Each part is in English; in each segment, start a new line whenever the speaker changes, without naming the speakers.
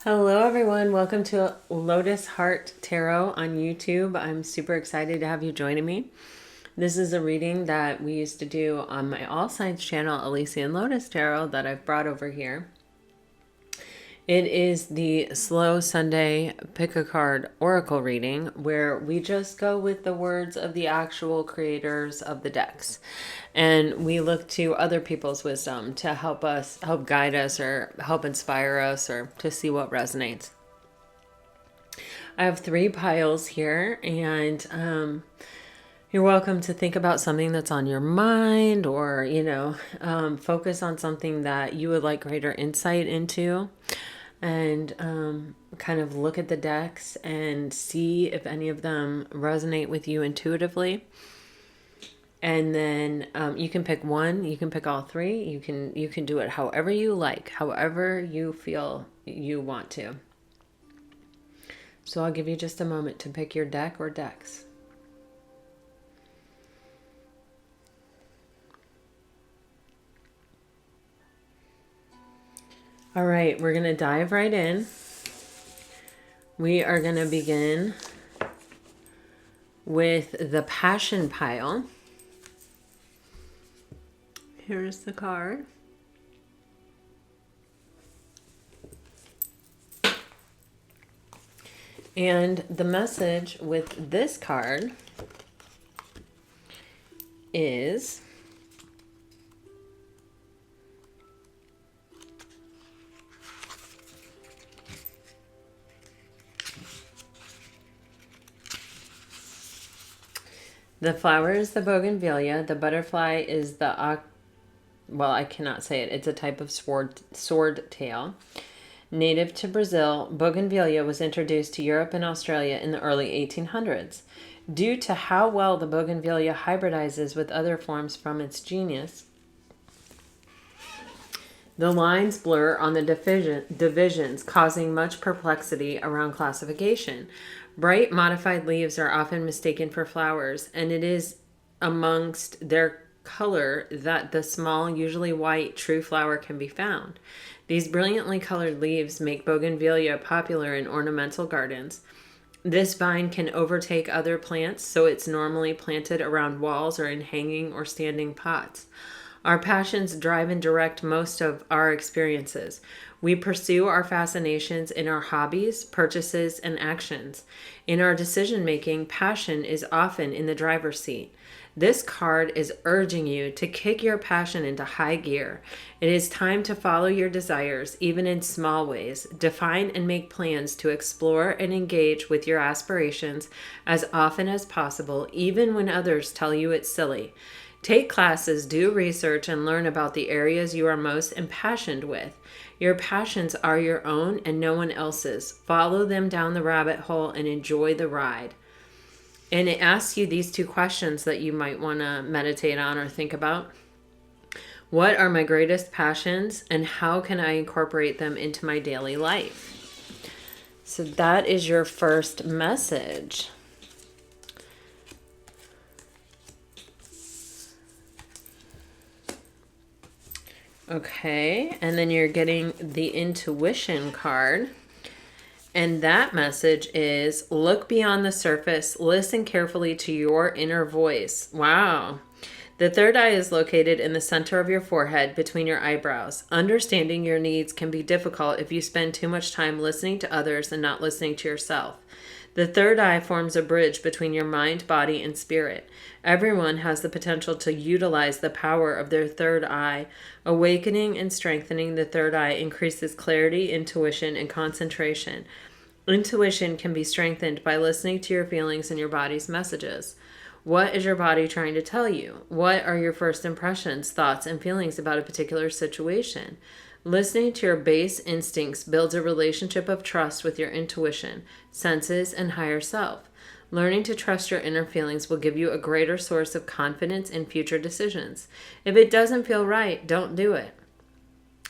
Hello, everyone. Welcome to Lotus Heart Tarot on YouTube. I'm super excited to have you joining me. This is a reading that we used to do on my All Signs channel, Elysian Lotus Tarot, that I've brought over here. It is the Slow Sunday Pick a Card Oracle reading where we just go with the words of the actual creators of the decks. And we look to other people's wisdom to help us, help guide us, or help inspire us, or to see what resonates. I have 3 piles here, and you're welcome to think about something that's on your mind, or, focus on something that you would like greater insight into, and kind of look at the decks and see if any of them resonate with you intuitively. And then you can pick one, you can pick all 3, you can do it however you like, however you feel you want to. So I'll give you just a moment to pick your deck or decks. All right, we're going to dive right in. We are going to begin with the Passion pile. Here's the card. And the message with this card is the flower is the bougainvillea, the butterfly is the I cannot say it. It's a type of sword tail. Native to Brazil, bougainvillea was introduced to Europe and Australia in the early 1800s. Due to how well the bougainvillea hybridizes with other forms from its genus, the lines blur on the divisions, causing much perplexity around classification. Bright modified leaves are often mistaken for flowers, and it is amongst their color that the small, usually white, true flower can be found. These brilliantly colored leaves make bougainvillea popular in ornamental gardens. This vine can overtake other plants, so it's normally planted around walls or in hanging or standing pots. Our passions drive and direct most of our experiences. We pursue our fascinations in our hobbies, purchases, and actions. In our decision-making, passion is often in the driver's seat. This card is urging you to kick your passion into high gear. It is time to follow your desires, even in small ways. Define and make plans to explore and engage with your aspirations as often as possible, even when others tell you it's silly. Take classes, do research, and learn about the areas you are most impassioned with. Your passions are your own and no one else's. Follow them down the rabbit hole and enjoy the ride. And it asks you these 2 questions that you might want to meditate on or think about. What are my greatest passions, and how can I incorporate them into my daily life? So that is your first message. Okay, and then you're getting the intuition card. And that message is, look beyond the surface, listen carefully to your inner voice. Wow. The third eye is located in the center of your forehead between your eyebrows. Understanding your needs can be difficult if you spend too much time listening to others and not listening to yourself. The third eye forms a bridge between your mind, body, and spirit. Everyone has the potential to utilize the power of their third eye. Awakening and strengthening the third eye increases clarity, intuition, and concentration. Intuition can be strengthened by listening to your feelings and your body's messages. What is your body trying to tell you? What are your first impressions, thoughts, and feelings about a particular situation? Listening to your base instincts builds a relationship of trust with your intuition, senses, and higher self. Learning to trust your inner feelings will give you a greater source of confidence in future decisions. If it doesn't feel right, don't do it.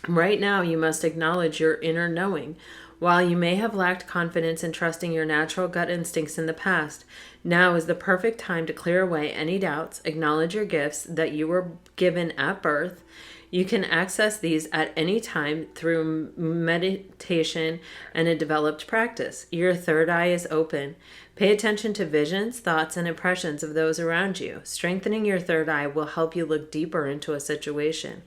Right now, you must acknowledge your inner knowing. While you may have lacked confidence in trusting your natural gut instincts in the past, now is the perfect time to clear away any doubts, acknowledge your gifts that you were given at birth. You can access these at any time through meditation and a developed practice. Your third eye is open. Pay attention to visions, thoughts, and impressions of those around you. Strengthening your third eye will help you look deeper into a situation.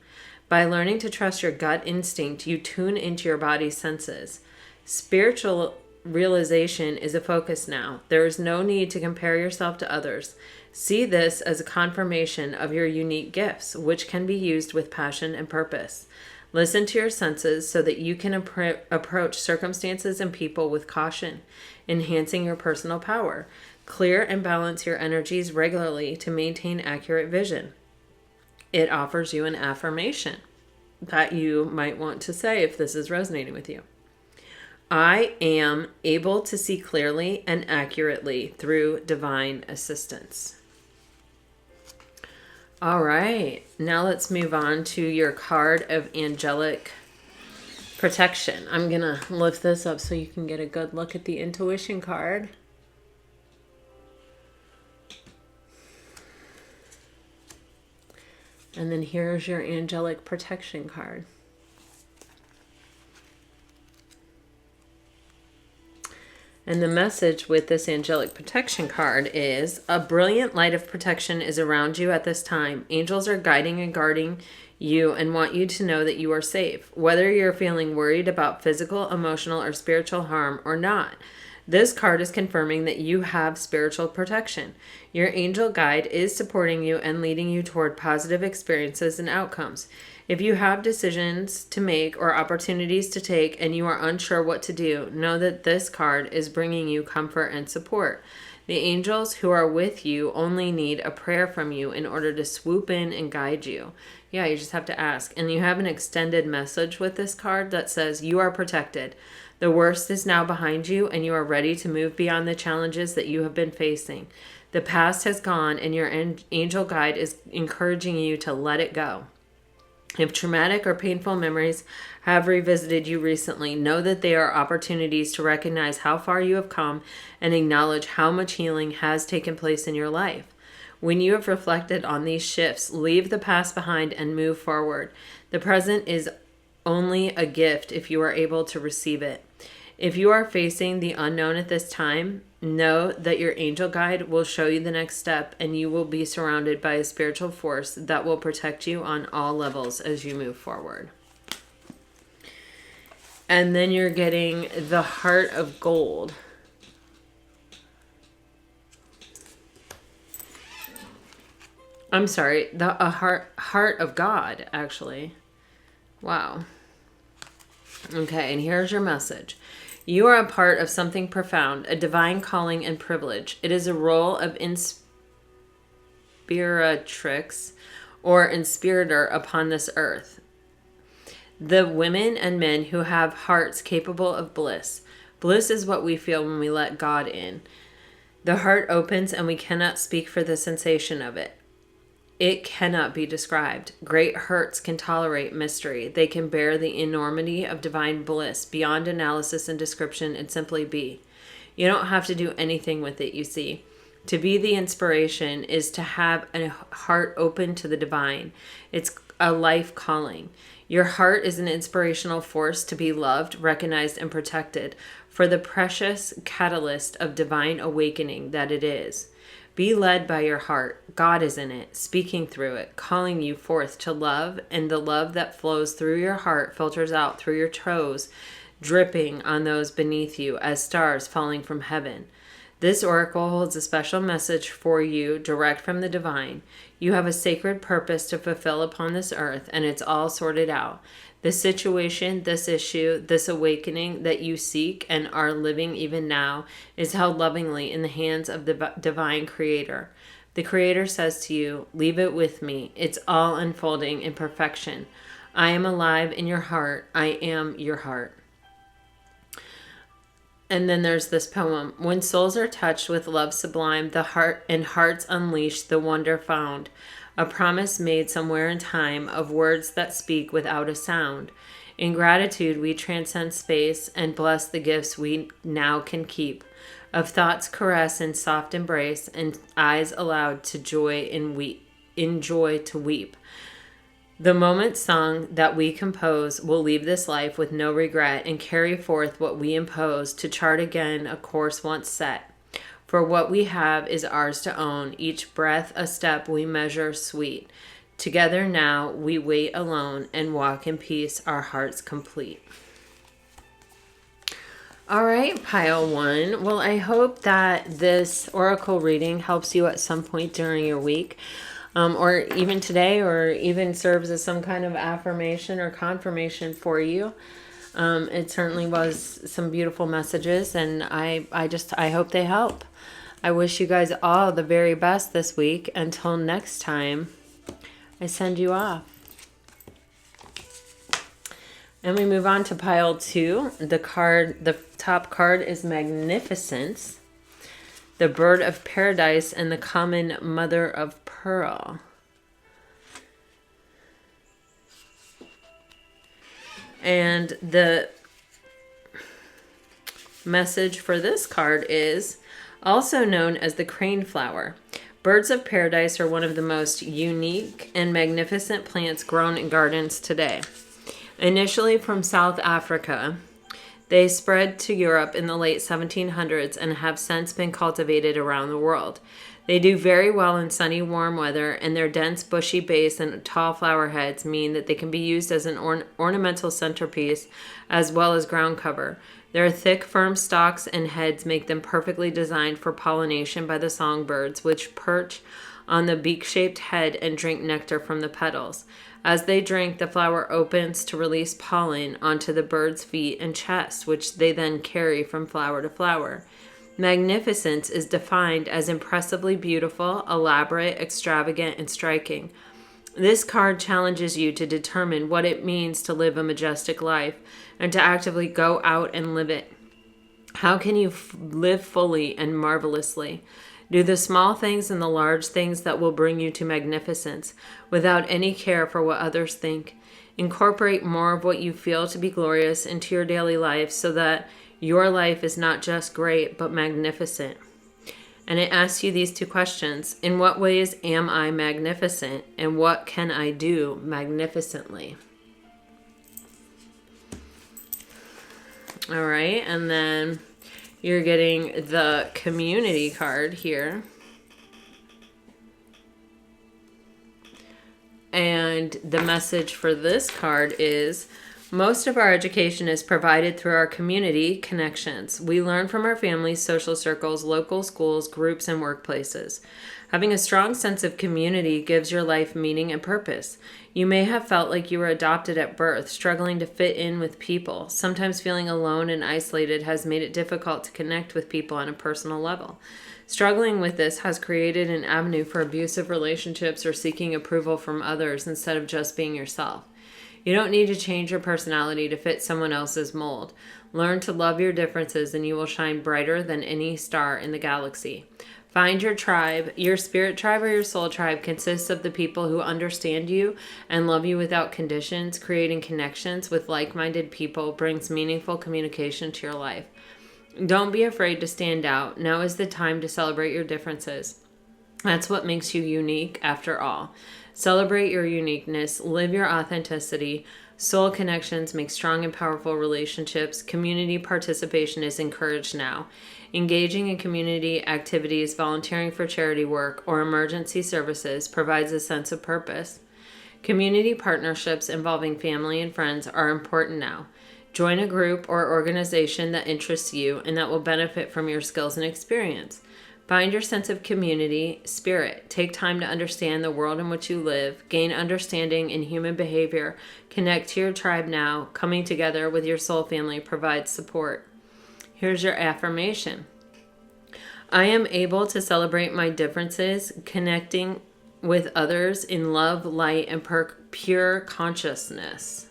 By learning to trust your gut instinct, you tune into your body's senses. Spiritual realization is a focus now. There is no need to compare yourself to others. See this as a confirmation of your unique gifts, which can be used with passion and purpose. Listen to your senses so that you can approach circumstances and people with caution, enhancing your personal power. Clear and balance your energies regularly to maintain accurate vision. It offers you an affirmation that you might want to say if this is resonating with you. I am able to see clearly and accurately through divine assistance. All right, now let's move on to your card of angelic protection. I'm going to lift this up so you can get a good look at the intuition card. And then here's your angelic protection card. And the message with this angelic protection card is, a brilliant light of protection is around you at this time. Angels are guiding and guarding you and want you to know that you are safe, whether you're feeling worried about physical, emotional, or spiritual harm or not. This card is confirming that you have spiritual protection. Your angel guide is supporting you and leading you toward positive experiences and outcomes. If you have decisions to make or opportunities to take and you are unsure what to do, know that this card is bringing you comfort and support. The angels who are with you only need a prayer from you in order to swoop in and guide you. Yeah, you just have to ask. And you have an extended message with this card that says you are protected. The worst is now behind you and you are ready to move beyond the challenges that you have been facing. The past has gone and your angel guide is encouraging you to let it go. If traumatic or painful memories have revisited you recently, know that they are opportunities to recognize how far you have come and acknowledge how much healing has taken place in your life. When you have reflected on these shifts, leave the past behind and move forward. The present is only a gift if you are able to receive it. If you are facing the unknown at this time, know that your angel guide will show you the next step and you will be surrounded by a spiritual force that will protect you on all levels as you move forward. And then you're getting the heart of gold. I'm sorry, a heart of God, actually. Wow. Okay, and here's your message. You are a part of something profound, a divine calling and privilege. It is a role of inspiratrix or inspirator upon this earth. The women and men who have hearts capable of bliss. Bliss is what we feel when we let God in. The heart opens and we cannot speak for the sensation of it. It cannot be described. Great hearts can tolerate mystery. They can bear the enormity of divine bliss beyond analysis and description and simply be. You don't have to do anything with it, you see. To be the inspiration is to have a heart open to the divine. It's a life calling. Your heart is an inspirational force to be loved, recognized, and protected for the precious catalyst of divine awakening that it is. Be led by your heart. God is in it, speaking through it, calling you forth to love, and the love that flows through your heart filters out through your toes, dripping on those beneath you as stars falling from heaven. This oracle holds a special message for you direct from the divine. You have a sacred purpose to fulfill upon this earth, and it's all sorted out. This situation, this issue, this awakening that you seek and are living even now is held lovingly in the hands of the divine creator. The creator says to you, leave it with me. It's all unfolding in perfection. I am alive in your heart. I am your heart. And then there's this poem. When souls are touched with love sublime, the heart and hearts unleash the wonder found. A promise made somewhere in time of words that speak without a sound. In gratitude, we transcend space and bless the gifts we now can keep. Of thoughts caress and soft embrace, and eyes allowed to joy and weep, in joy to weep. The moment song that we compose will leave this life with no regret and carry forth what we impose to chart again a course once set. For what we have is ours to own, each breath a step we measure sweet. Together now we wait alone and walk in peace, our hearts complete. All right, pile one. Well, I hope that this oracle reading helps you at some point during your week, or even today, or even serves as some kind of affirmation or confirmation for you. It certainly was some beautiful messages, and I hope they help. I wish you guys all the very best this week. Until next time, I send you off. And we move on to pile two. The top card is Magnificence, the bird of paradise, and the common mother of pearl. And the message for this card is also known as the crane flower. Birds of paradise are one of the most unique and magnificent plants grown in gardens today. Initially from South Africa, they spread to Europe in the late 1700s and have since been cultivated around the world. They do very well in sunny, warm weather, and their dense, bushy base and tall flower heads mean that they can be used as an ornamental centerpiece as well as ground cover. Their thick, firm stalks and heads make them perfectly designed for pollination by the songbirds, which perch on the beak-shaped head and drink nectar from the petals. As they drink, the flower opens to release pollen onto the bird's feet and chest, which they then carry from flower to flower. Magnificence is defined as impressively beautiful, elaborate, extravagant, and striking. This card challenges you to determine what it means to live a majestic life and to actively go out and live it. How can you live fully and marvelously? Do the small things and the large things that will bring you to magnificence without any care for what others think. Incorporate more of what you feel to be glorious into your daily life so that your life is not just great, but magnificent. And it asks you these two questions. In what ways am I magnificent? And what can I do magnificently? All right, and then you're getting the community card here. And the message for this card is, most of our education is provided through our community connections. We learn from our families, social circles, local schools, groups, and workplaces. Having a strong sense of community gives your life meaning and purpose. You may have felt like you were adopted at birth, struggling to fit in with people. Sometimes feeling alone and isolated has made it difficult to connect with people on a personal level. Struggling with this has created an avenue for abusive relationships or seeking approval from others instead of just being yourself. You don't need to change your personality to fit someone else's mold. Learn to love your differences and you will shine brighter than any star in the galaxy. Find your tribe. Your spirit tribe or your soul tribe consists of the people who understand you and love you without conditions. Creating connections with like-minded people brings meaningful communication to your life. Don't be afraid to stand out. Now is the time to celebrate your differences. That's what makes you unique after all. Celebrate your uniqueness. Live your authenticity. Soul connections make strong and powerful relationships. Community participation is encouraged now. Engaging in community activities, volunteering for charity work, or emergency services provides a sense of purpose. Community partnerships involving family and friends are important now. Join a group or organization that interests you and that will benefit from your skills and experience. Find your sense of community spirit. Take time to understand the world in which you live. Gain understanding in human behavior. Connect to your tribe now. Coming together with your soul family provides support. Here's your affirmation. I am able to celebrate my differences, connecting with others in love, light, and pure consciousness.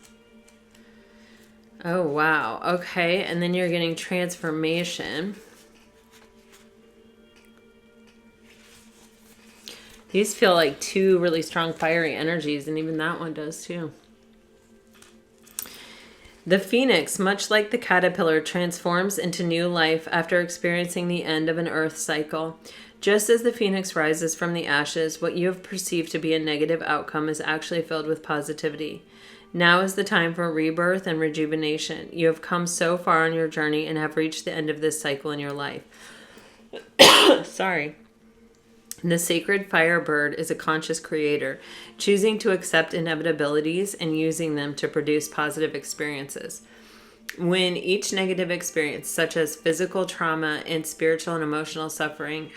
Oh, wow. Okay, and then you're getting transformation. These feel like two really strong fiery energies, and even that one does too. The phoenix, much like the caterpillar, transforms into new life after experiencing the end of an earth cycle. Just as the phoenix rises from the ashes, what you have perceived to be a negative outcome is actually filled with positivity. Now is the time for rebirth and rejuvenation. You have come so far on your journey and have reached the end of this cycle in your life. Sorry. The sacred firebird is a conscious creator, choosing to accept inevitabilities and using them to produce positive experiences. When each negative experience, such as physical trauma and spiritual and emotional suffering,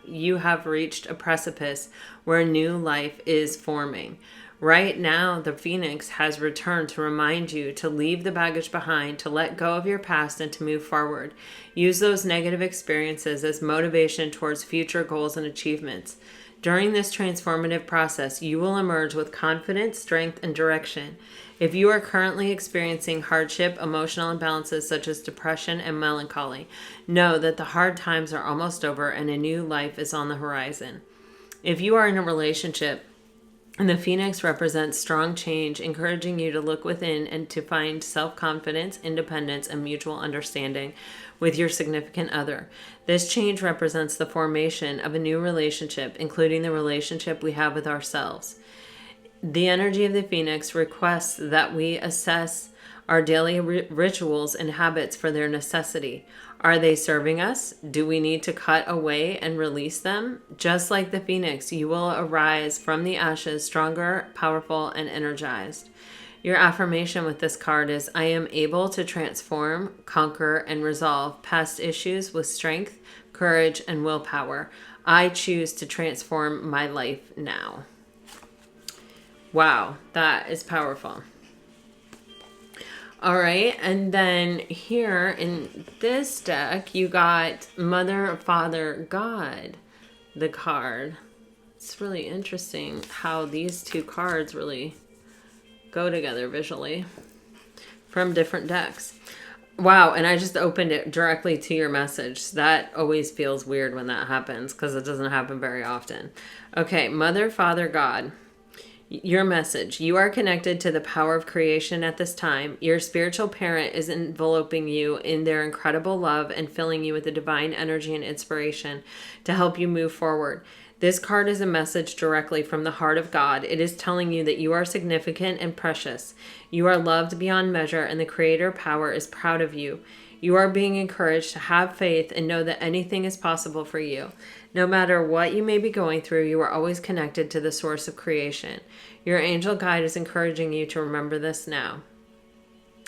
you have reached a precipice where new life is forming. Right now, the Phoenix has returned to remind you to leave the baggage behind, to let go of your past, and to move forward. Use those negative experiences as motivation towards future goals and achievements. During this transformative process, you will emerge with confidence, strength, and direction. If you are currently experiencing hardship, emotional imbalances such as depression and melancholy, know that the hard times are almost over and a new life is on the horizon. If you are in a relationship, and the Phoenix represents strong change, encouraging you to look within and to find self-confidence, independence, and mutual understanding with your significant other. This change represents the formation of a new relationship, including the relationship we have with ourselves. The energy of the Phoenix requests that we assess our daily rituals and habits for their necessity. Are they serving us? Do we need to cut away and release them? Just like the Phoenix, you will arise from the ashes stronger, powerful, and energized. Your affirmation with this card is, I am able to transform, conquer, and resolve past issues with strength, courage, and willpower. I choose to transform my life now. Wow, that is powerful. All right, and then here in this deck, you got Mother, Father, God, the card. It's really interesting how these two cards really go together visually from different decks. Wow, and I just opened it directly to your message. That always feels weird when that happens because it doesn't happen very often. Okay, Mother, Father, God. Your message. You are connected to the power of creation at this time. Your spiritual parent is enveloping you in their incredible love and filling you with the divine energy and inspiration to help you move forward. This card is a message directly from the heart of God. It is telling you that you are significant and precious. You are loved beyond measure, and the Creator power is proud of you. You are being encouraged to have faith and know that anything is possible for you. No matter what you may be going through, you are always connected to the source of creation. Your angel guide is encouraging you to remember this now.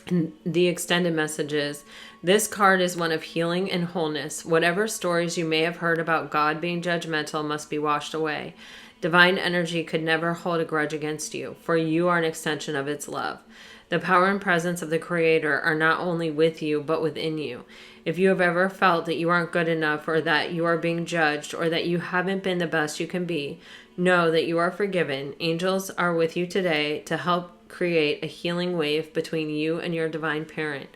And the extended message is, this card is one of healing and wholeness. Whatever stories you may have heard about God being judgmental must be washed away. Divine energy could never hold a grudge against you, for you are an extension of its love. The power and presence of the Creator are not only with you, but within you. If you have ever felt that you aren't good enough, or that you are being judged, or that you haven't been the best you can be, know that you are forgiven. Angels are with you today to help create a healing wave between you and your divine parent.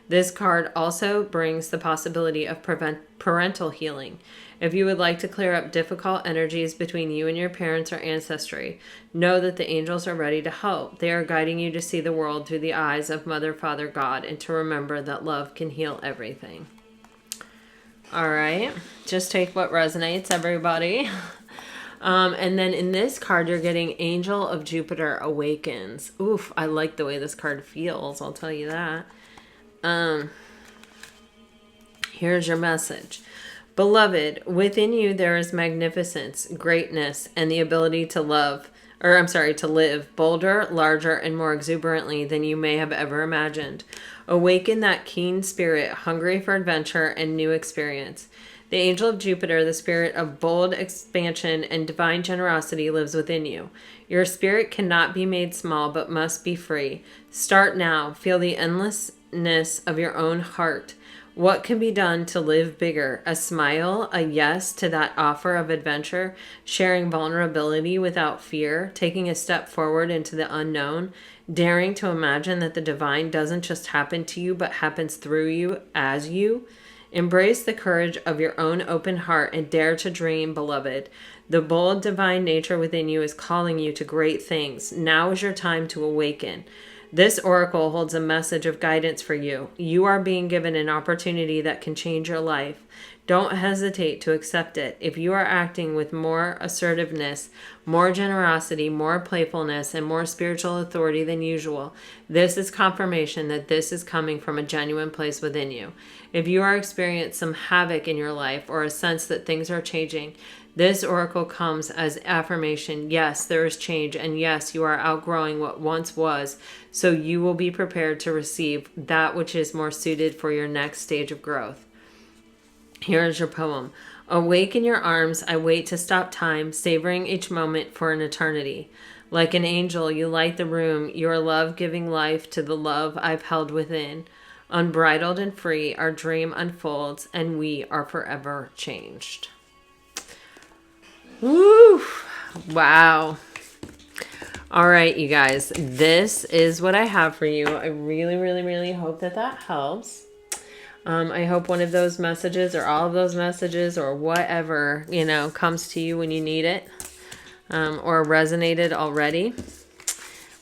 This card also brings the possibility of parental healing. If you would like to clear up difficult energies between you and your parents or ancestry, know that the angels are ready to help. They are guiding you to see the world through the eyes of Mother, Father, God, and to remember that love can heal everything. All right, just take what resonates, everybody. And then in this card, you're getting Angel of Jupiter Awakens. Oof, I like the way this card feels, I'll tell you that. Here's your message. Beloved, within you there is magnificence, greatness, and the ability to to live bolder, larger, and more exuberantly than you may have ever imagined. Awaken that keen spirit, hungry for adventure and new experience. The angel of Jupiter, the spirit of bold expansion and divine generosity, lives within you. Your spirit cannot be made small, but must be free. Start now. Feel the endlessness of your own heart. What can be done to live bigger? A smile, a yes to that offer of adventure, sharing vulnerability without fear, taking a step forward into the unknown, daring to imagine that the divine doesn't just happen to you, but happens through you as you. Embrace the courage of your own open heart and dare to dream, beloved. The bold divine nature within you is calling you to great things. Now is your time to awaken. This oracle holds a message of guidance for you. You are being given an opportunity that can change your life. Don't hesitate to accept it. If you are acting with more assertiveness, more generosity, more playfulness, and more spiritual authority than usual, this is confirmation that this is coming from a genuine place within you. If you are experiencing some havoc in your life or a sense that things are changing, this oracle comes as affirmation. Yes, there is change, and yes, you are outgrowing what once was, so you will be prepared to receive that which is more suited for your next stage of growth. Here is your poem. Awake in your arms, I wait to stop time, savoring each moment for an eternity. Like an angel, you light the room, your love giving life to the love I've held within. Unbridled and free, our dream unfolds, and we are forever changed. Woo! Wow. All right, you guys, this is what I have for you. I really, really, really hope that helps. I hope one of those messages or all of those messages or whatever, comes to you when you need it, or resonated already.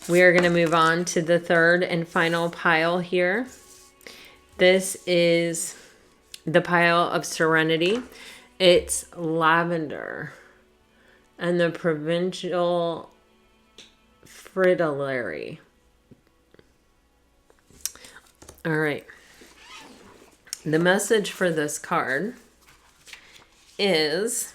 We are going to move on to the third and final pile here. This is the pile of Serenity. It's lavender and the provincial fritillary. All right. The message for this card is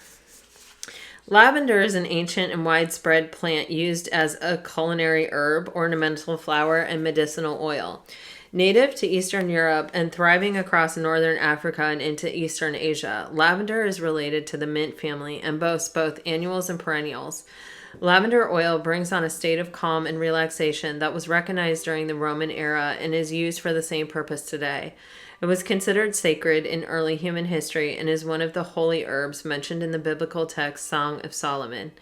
lavender is an ancient and widespread plant used as a culinary herb, ornamental flower, and medicinal oil. Native to Eastern Europe and thriving across Northern Africa and into Eastern Asia, lavender is related to the mint family and boasts both annuals and perennials. Lavender oil brings on a state of calm and relaxation that was recognized during the Roman era and is used for the same purpose today. It was considered sacred in early human history and is one of the holy herbs mentioned in the biblical text Song of Solomon.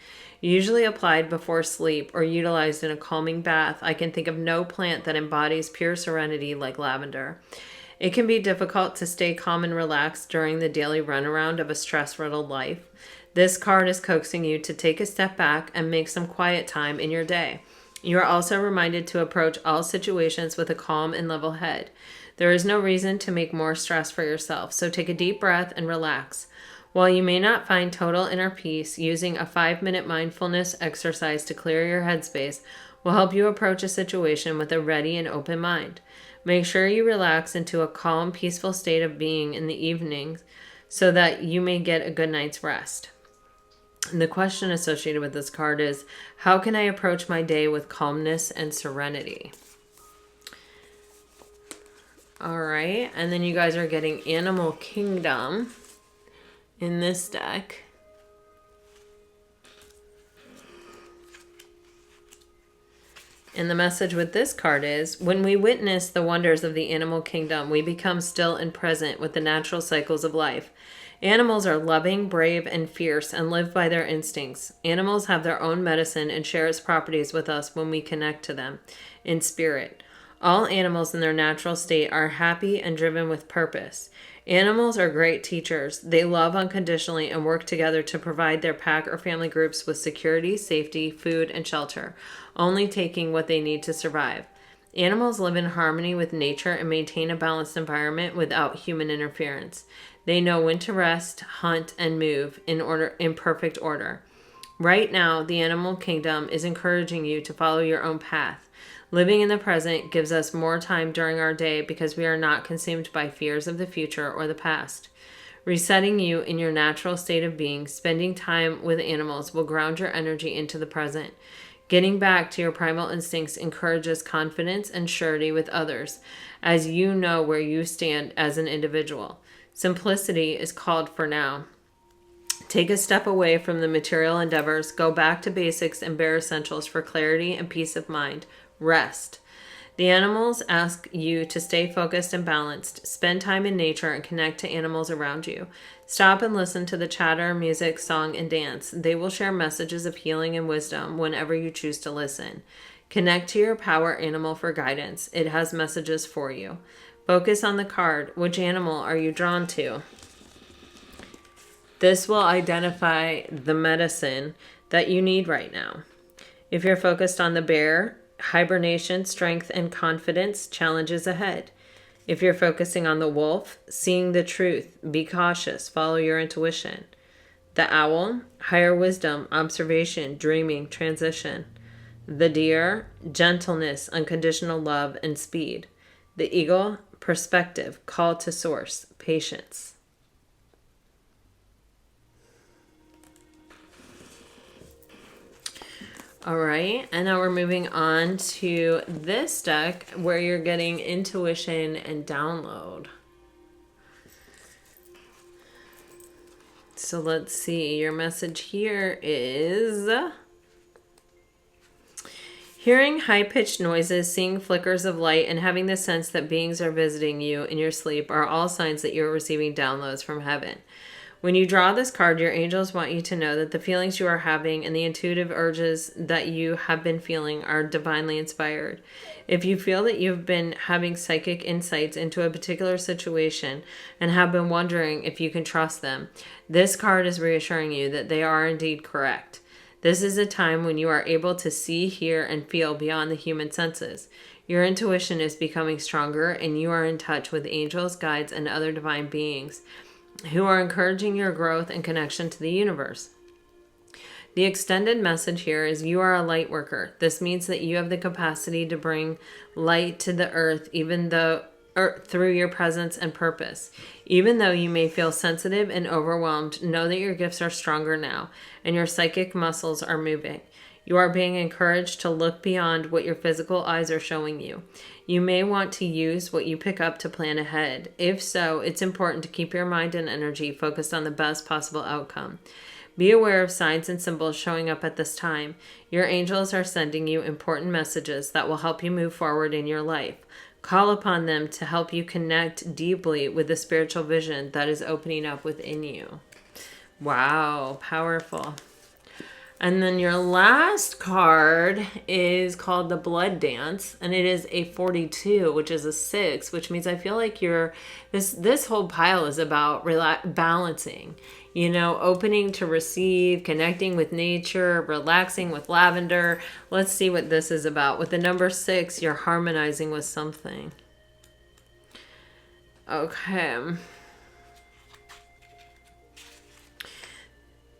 Usually applied before sleep or utilized in a calming bath, I can think of no plant that embodies pure serenity like lavender. It can be difficult to stay calm and relaxed during the daily runaround of a stress-riddled life. This card is coaxing you to take a step back and make some quiet time in your day. You are also reminded to approach all situations with a calm and level head. There is no reason to make more stress for yourself, so take a deep breath and relax. While you may not find total inner peace, using a 5-minute mindfulness exercise to clear your headspace will help you approach a situation with a ready and open mind. Make sure you relax into a calm, peaceful state of being in the evenings so that you may get a good night's rest. And the question associated with this card is, how can I approach my day with calmness and serenity? All right, and then you guys are getting Animal Kingdom in this deck. And the message with this card is, when we witness the wonders of the animal kingdom, we become still and present with the natural cycles of life. Animals are loving, brave, and fierce and live by their instincts. Animals have their own medicine and share its properties with us when we connect to them in spirit. All animals in their natural state are happy and driven with purpose. Animals are great teachers. They love unconditionally and work together to provide their pack or family groups with security, safety, food, and shelter, only taking what they need to survive. Animals live in harmony with nature and maintain a balanced environment without human interference. They know when to rest, hunt, and move in perfect order. Right now, the animal kingdom is encouraging you to follow your own path. Living in the present gives us more time during our day because we are not consumed by fears of the future or the past. Resetting you in your natural state of being, spending time with animals will ground your energy into the present. Getting back to your primal instincts encourages confidence and surety with others, as you know where you stand as an individual. Simplicity is called for now. Take a step away from the material endeavors, go back to basics and bare essentials for clarity and peace of mind. Rest. The animals ask you to stay focused and balanced. Spend time in nature and connect to animals around you. Stop and listen to the chatter, music, song, and dance. They will share messages of healing and wisdom whenever you choose to listen. Connect to your power animal for guidance. It has messages for you. Focus on the card. Which animal are you drawn to? This will identify the medicine that you need right now. If you're focused on the bear, hibernation, strength, and confidence, challenges ahead. If you're focusing on the wolf, seeing the truth, be cautious, follow your intuition. The owl, higher wisdom, observation, dreaming, transition. The deer, gentleness, unconditional love, and speed. The eagle, perspective, call to source, patience. All right, and now we're moving on to this deck where you're getting intuition and download. So let's see, your message here is hearing high-pitched noises, seeing flickers of light, and having the sense that beings are visiting you in your sleep are all signs that you're receiving downloads from heaven. When you draw this card, your angels want you to know that the feelings you are having and the intuitive urges that you have been feeling are divinely inspired. If you feel that you've been having psychic insights into a particular situation and have been wondering if you can trust them, this card is reassuring you that they are indeed correct. This is a time when you are able to see, hear, and feel beyond the human senses. Your intuition is becoming stronger, and you are in touch with angels, guides, and other divine beings who are encouraging your growth and connection to the universe. The extended message here is you are a light worker. This means that you have the capacity to bring light to the earth, through your presence and purpose. Even though you may feel sensitive and overwhelmed, know that your gifts are stronger now, and your psychic muscles are moving. You are being encouraged to look beyond what your physical eyes are showing you. You may want to use what you pick up to plan ahead. If so, it's important to keep your mind and energy focused on the best possible outcome. Be aware of signs and symbols showing up at this time. Your angels are sending you important messages that will help you move forward in your life. Call upon them to help you connect deeply with the spiritual vision that is opening up within you. Wow, powerful. And then your last card is called the Blood Dance, and it is a 42, which is a 6, which means I feel like this whole pile is about balancing, opening to receive, connecting with nature, relaxing with lavender. Let's see what this is about. With the number 6, you're harmonizing with something. Okay.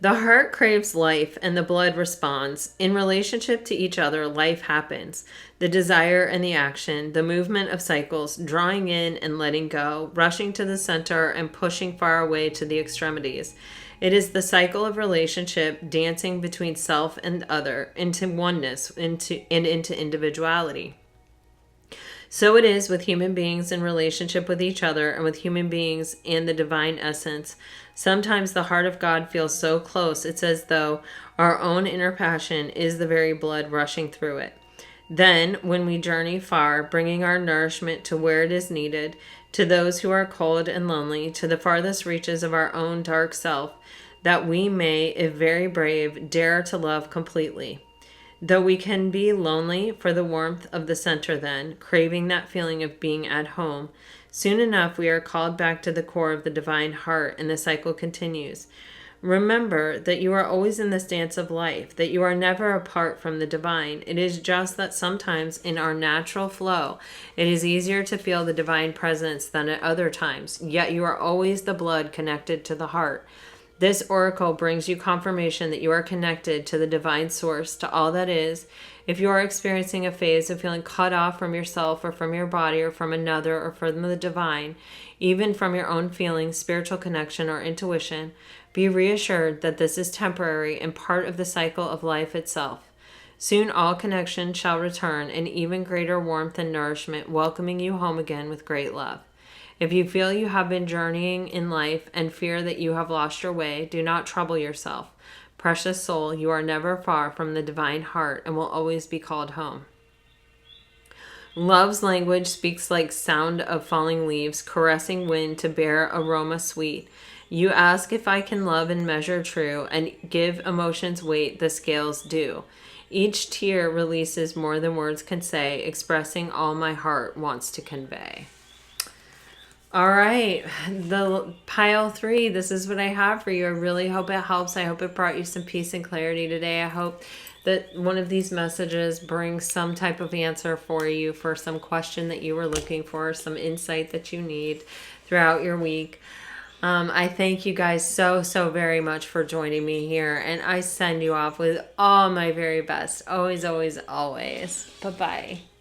The heart craves life and the blood responds. In relationship to each other, life happens. The desire and the action, the movement of cycles, drawing in and letting go, rushing to the center and pushing far away to the extremities. It is the cycle of relationship dancing between self and other, into oneness, into individuality. So it is with human beings in relationship with each other and with human beings and the divine essence. Sometimes the heart of God feels so close, it's as though our own inner passion is the very blood rushing through it. Then, when we journey far, bringing our nourishment to where it is needed, to those who are cold and lonely, to the farthest reaches of our own dark self, that we may, if very brave, dare to love completely. Though we can be lonely for the warmth of the center then, craving that feeling of being at home, soon enough we are called back to the core of the divine heart and the cycle continues. Remember that you are always in this dance of life, that you are never apart from the divine. It is just that sometimes in our natural flow, it is easier to feel the divine presence than at other times, yet you are always the blood connected to the heart. This oracle brings you confirmation that you are connected to the divine source, to all that is. If you are experiencing a phase of feeling cut off from yourself or from your body or from another or from the divine, even from your own feelings, spiritual connection, or intuition, be reassured that this is temporary and part of the cycle of life itself. Soon all connection shall return in even greater warmth and nourishment, welcoming you home again with great love. If you feel you have been journeying in life and fear that you have lost your way, do not trouble yourself. Precious soul, you are never far from the divine heart and will always be called home. Love's language speaks like sound of falling leaves, caressing wind to bear aroma sweet. You ask if I can love in measure true and give emotions weight the scales do. Each tear releases more than words can say, expressing all my heart wants to convey. All right, the pile 3, this is what I have for you. I really hope it helps. I hope it brought you some peace and clarity today. I hope that one of these messages brings some type of answer for you for some question that you were looking for, some insight that you need throughout your week. I thank you guys so, so very much for joining me here. And I send you off with all my very best. Always, always, always. Bye-bye.